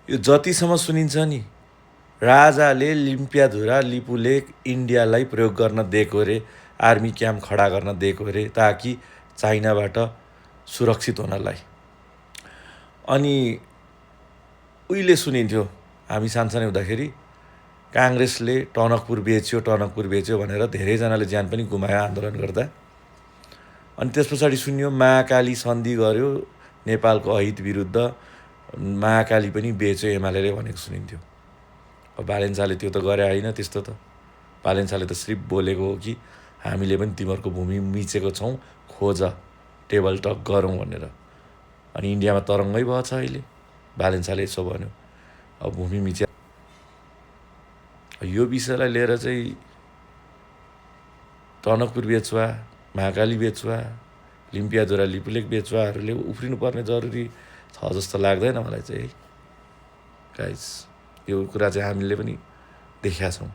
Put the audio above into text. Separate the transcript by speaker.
Speaker 1: यो जतिसम्म सुनिन्छ नि राजाले लिम्पियाधुरा लिपुलेख इन्डियालाई प्रयोग गर्न दिएको अरे, आर्मी क्याम्प खडा गर्न दिएको अरे ताकि चाइनाबाट सुरक्षित हुनलाई। अनि उहिले सुनिन्थ्यो हामी सानसानै हुँदाखेरि काङ्ग्रेसले टनकपुर बेच्यो भनेर धेरैजनाले ज्यान पनि गुमायो आन्दोलन गर्दा। अनि त्यस पछाडि सुन्यो महाकाली सन्धि गर्यो नेपालको अहित विरुद्ध, महाकाली पनि बेच्यो एमाले भनेको सुनिन्थ्यो। अब बालेन्साले त्यो त गरे होइन, त्यस्तो त बालेन्साले त सिर्फ बोलेको हो कि हामीले पनि तिमीहरूको भूमि मिचेको छौँ, खोज टेबल टक गरौँ भनेर। अनि इन्डियामा तरङ्गै भएछ अहिले, बालेन्साले यसो भन्यो। अब भूमि मिच्या यो विषयलाई लिएर चाहिँ टनकपुर बेचुवा, महाकाली बेचुवा, लिम्पियाधुरा लिपुलेख बेचुवाहरूले उफ्रिनुपर्ने जरुरी छ जस्तो लाग्दैन मलाई चाहिँ है गाइस। यो कुरा चाहिँ हामीले पनि देखेका छौँ।